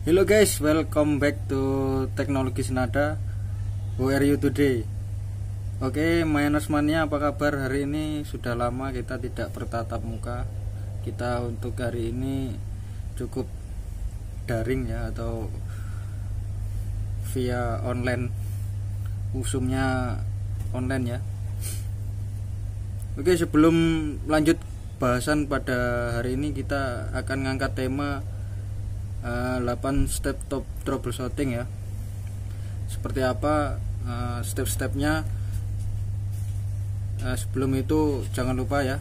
Hello guys, welcome back to Teknologi Senada. How are you today? Oke, Miners Mania, apa kabar hari ini? Sudah lama kita tidak bertatap muka. Kita untuk hari ini cukup daring ya, atau via online. Usumnya online ya. Oke, sebelum lanjut bahasan pada hari ini, kita akan ngangkat tema 8 step top troubleshooting ya. Seperti apa step-stepnya. Sebelum itu jangan lupa ya,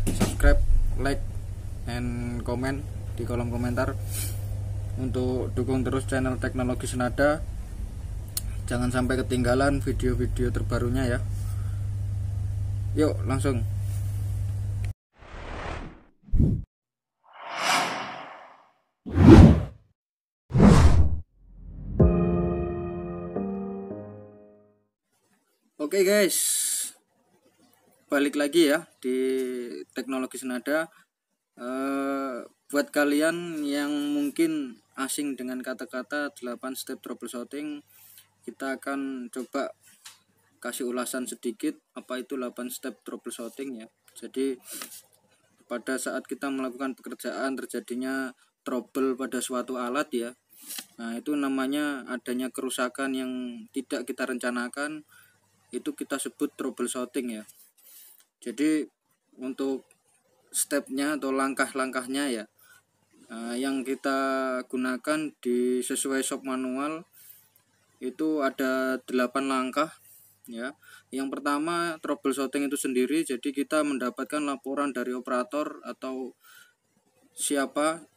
subscribe, like, and comment di kolom komentar untuk dukung terus channel Teknologi Senada. Jangan sampai ketinggalan video-video terbarunya ya. Yuk langsung. Oke guys, balik lagi ya di Teknologi Senada. Buat kalian yang mungkin asing dengan kata-kata 8 step troubleshooting, kita akan coba kasih ulasan sedikit apa itu 8 step troubleshooting ya. Jadi pada saat kita melakukan pekerjaan terjadinya trouble pada suatu alat ya, nah itu namanya adanya kerusakan yang tidak kita rencanakan, itu kita sebut troubleshooting ya. Jadi untuk stepnya atau langkah-langkahnya ya, yang kita gunakan di sesuai shop manual itu ada 8 langkah ya. Yang pertama, troubleshooting itu sendiri. Jadi kita mendapatkan laporan dari operator atau siapa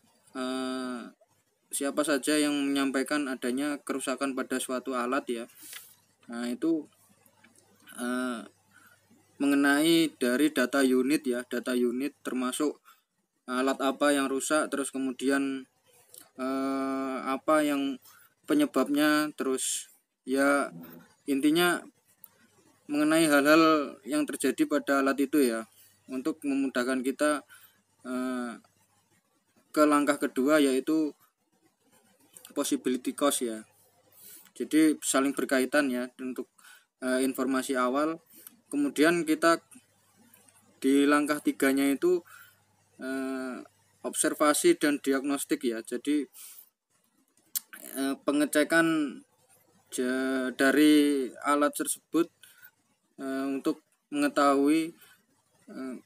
saja yang menyampaikan adanya kerusakan pada suatu alat ya. Nah itu mengenai dari data unit ya, data unit termasuk alat apa yang rusak, terus kemudian apa yang penyebabnya, terus ya intinya mengenai hal-hal yang terjadi pada alat itu ya, untuk memudahkan kita ke langkah kedua yaitu possibility cost ya. Jadi saling berkaitan ya untuk informasi awal. Kemudian kita di langkah 3-nya itu observasi dan diagnostik ya. Jadi pengecekan dari alat tersebut untuk mengetahui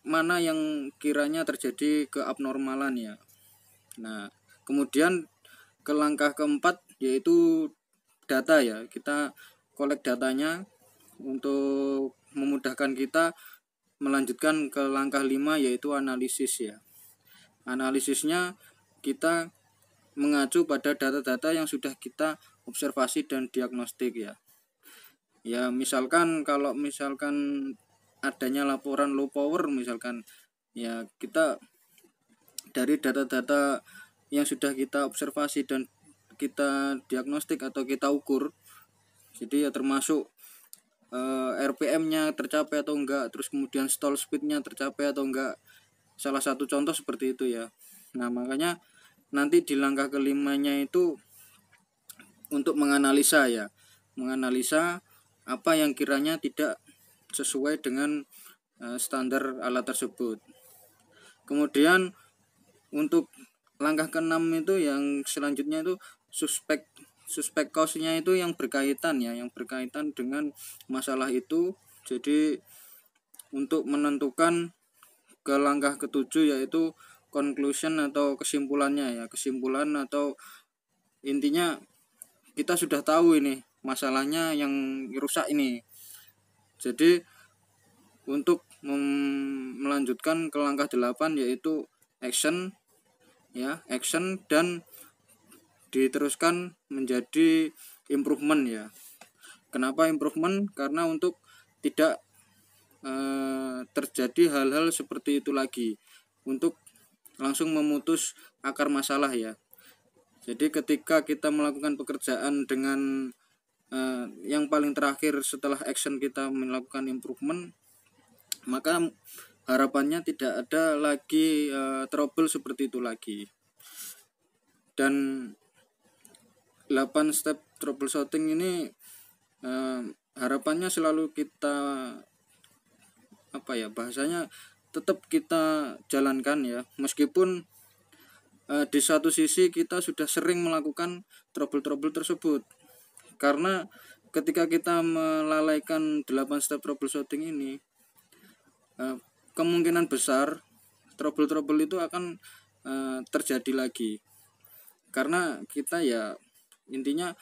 mana yang kiranya terjadi keabnormalan ya. Nah kemudian ke langkah keempat yaitu data ya. Kita kolek datanya untuk memudahkan kita melanjutkan ke langkah 5 yaitu analisis ya. Analisisnya kita mengacu pada data-data yang sudah kita observasi dan diagnostik ya. Ya misalkan kalau adanya laporan low power misalkan ya, kita dari data-data yang sudah kita observasi dan kita diagnostik atau kita ukur, jadi ya termasuk RPM-nya tercapai atau enggak, terus kemudian stall speed-nya tercapai atau enggak. Salah satu contoh seperti itu ya. Nah makanya nanti di langkah kelimanya itu untuk menganalisa ya, menganalisa apa yang kiranya tidak sesuai dengan standar alat tersebut. Kemudian untuk langkah ke-6 itu yang selanjutnya itu suspek cost-nya itu yang berkaitan ya, yang berkaitan dengan masalah itu. Jadi untuk menentukan ke langkah ke-7 yaitu conclusion atau kesimpulannya ya, kesimpulan atau intinya kita sudah tahu ini masalahnya yang rusak ini. Jadi untuk melanjutkan ke langkah 8 yaitu action ya, action dan diteruskan menjadi improvement ya. Kenapa improvement? Karena untuk tidak terjadi hal-hal seperti itu lagi, untuk langsung memutus akar masalah ya. Jadi ketika kita melakukan pekerjaan dengan yang paling terakhir setelah action kita melakukan improvement, maka harapannya tidak ada lagi trouble seperti itu lagi. Dan 8 step troubleshooting ini harapannya selalu kita bahasanya tetap kita jalankan ya, meskipun di satu sisi kita sudah sering melakukan trouble tersebut, karena ketika kita melalaikan 8 step troubleshooting ini, kemungkinan besar trouble itu akan terjadi lagi, karena kita ya intinya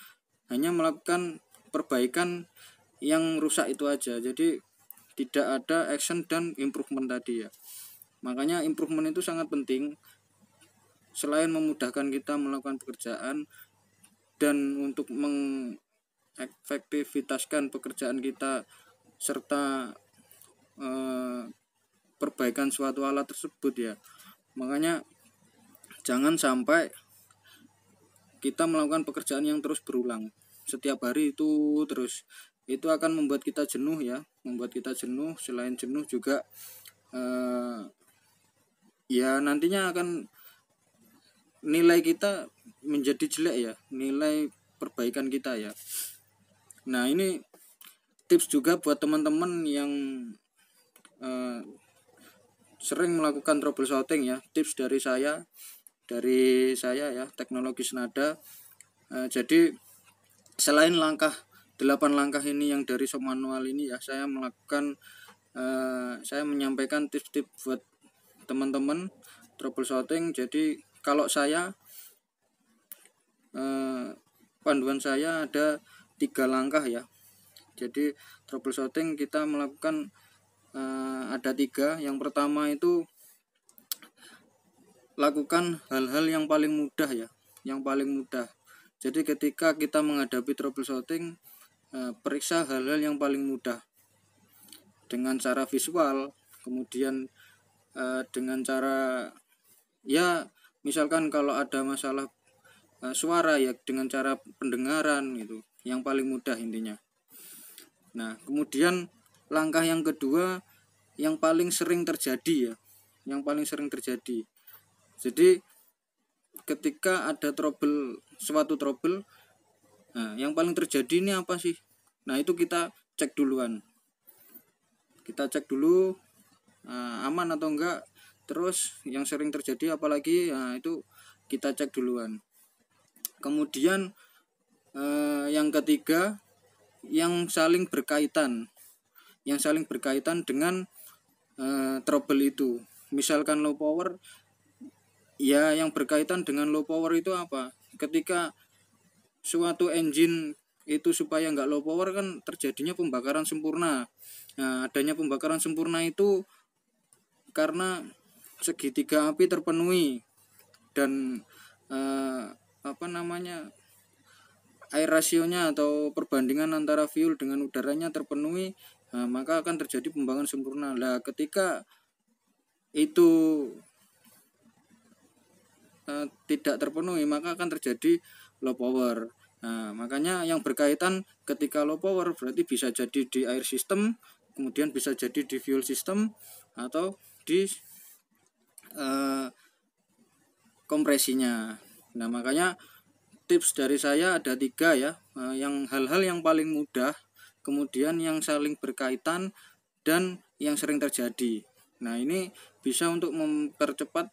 hanya melakukan perbaikan yang rusak itu aja, jadi tidak ada action dan improvement tadi ya. Makanya improvement itu sangat penting, selain memudahkan kita melakukan pekerjaan dan untuk mengefektivitaskan pekerjaan kita serta perbaikan suatu alat tersebut ya. Makanya jangan sampai kita melakukan pekerjaan yang terus berulang setiap hari itu terus, itu akan membuat kita jenuh ya, selain jenuh juga ya nantinya akan nilai kita menjadi jelek ya, nilai perbaikan kita ya. Nah, ini tips juga buat teman-teman yang sering melakukan troubleshooting ya, tips dari saya ya, Teknologi Senada. Jadi selain 8 langkah ini yang dari shop manual ini ya, saya menyampaikan tips-tips buat teman-teman troubleshooting. Jadi kalau saya panduan saya ada 3 langkah ya. Jadi troubleshooting kita melakukan ada 3. Yang pertama itu lakukan hal-hal yang paling mudah ya, Jadi ketika kita menghadapi troubleshooting, periksa hal-hal yang paling mudah dengan cara visual, kemudian dengan cara ya misalkan kalau ada masalah suara ya dengan cara pendengaran gitu, yang paling mudah intinya. Nah, kemudian langkah yang kedua yang paling sering terjadi ya, Jadi ketika ada suatu trouble, nah yang paling terjadi ini apa sih? Nah, itu kita cek duluan. Aman atau enggak. Terus yang sering terjadi apalagi, nah itu kita cek duluan. Kemudian yang ketiga yang saling berkaitan dengan trouble itu. Misalkan low power, ya yang berkaitan dengan low power itu apa? Ketika suatu engine itu supaya nggak low power kan terjadinya pembakaran sempurna. Nah, adanya pembakaran sempurna itu karena segitiga api terpenuhi dan air rasionya atau perbandingan antara fuel dengan udaranya terpenuhi, maka akan terjadi pembakaran sempurna. Nah, ketika itu tidak terpenuhi, maka akan terjadi low power. Nah, makanya yang berkaitan ketika low power berarti bisa jadi di air system, kemudian bisa jadi di fuel system atau di kompresinya. Nah, makanya tips dari saya ada 3 ya, yang hal-hal yang paling mudah, kemudian yang saling berkaitan, dan yang sering terjadi. Nah, ini bisa untuk mempercepat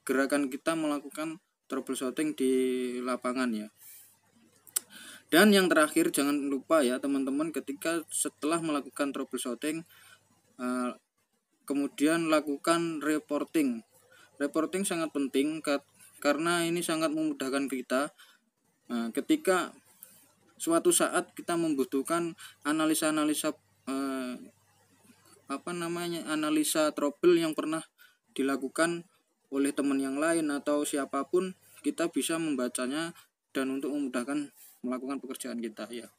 gerakan kita melakukan troubleshooting di lapangan ya. Dan yang terakhir, jangan lupa ya teman-teman, ketika setelah melakukan troubleshooting, kemudian lakukan reporting. Reporting sangat penting karena ini sangat memudahkan kita. Ketika suatu saat kita membutuhkan analisa trouble yang pernah dilakukan oleh teman yang lain atau siapapun, kita bisa membacanya dan untuk memudahkan melakukan pekerjaan kita ya.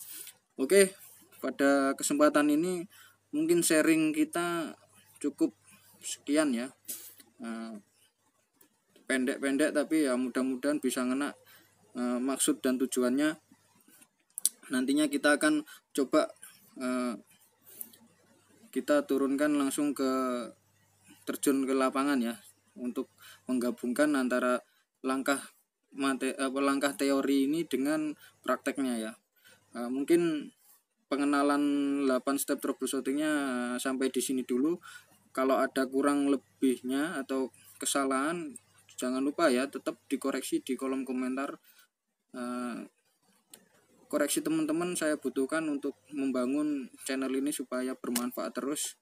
Oke, pada kesempatan ini mungkin sharing kita cukup sekian ya. Pendek-pendek tapi ya mudah-mudahan bisa ngena maksud dan tujuannya. Nantinya kita akan coba kita turunkan langsung terjun ke lapangan ya, untuk menggabungkan antara langkah langkah teori ini dengan prakteknya ya. Mungkin pengenalan 8 step troubleshootingnya sampai di sini dulu. Kalau ada kurang lebihnya atau kesalahan, jangan lupa ya tetap dikoreksi di kolom komentar. Koreksi teman-teman saya butuhkan untuk membangun channel ini supaya bermanfaat terus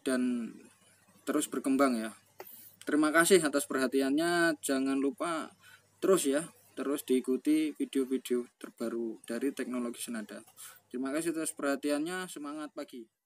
dan terus berkembang ya. Terima kasih atas perhatiannya. Jangan lupa terus diikuti video-video terbaru dari Teknologi Senada. Terima kasih atas perhatiannya. Semangat pagi.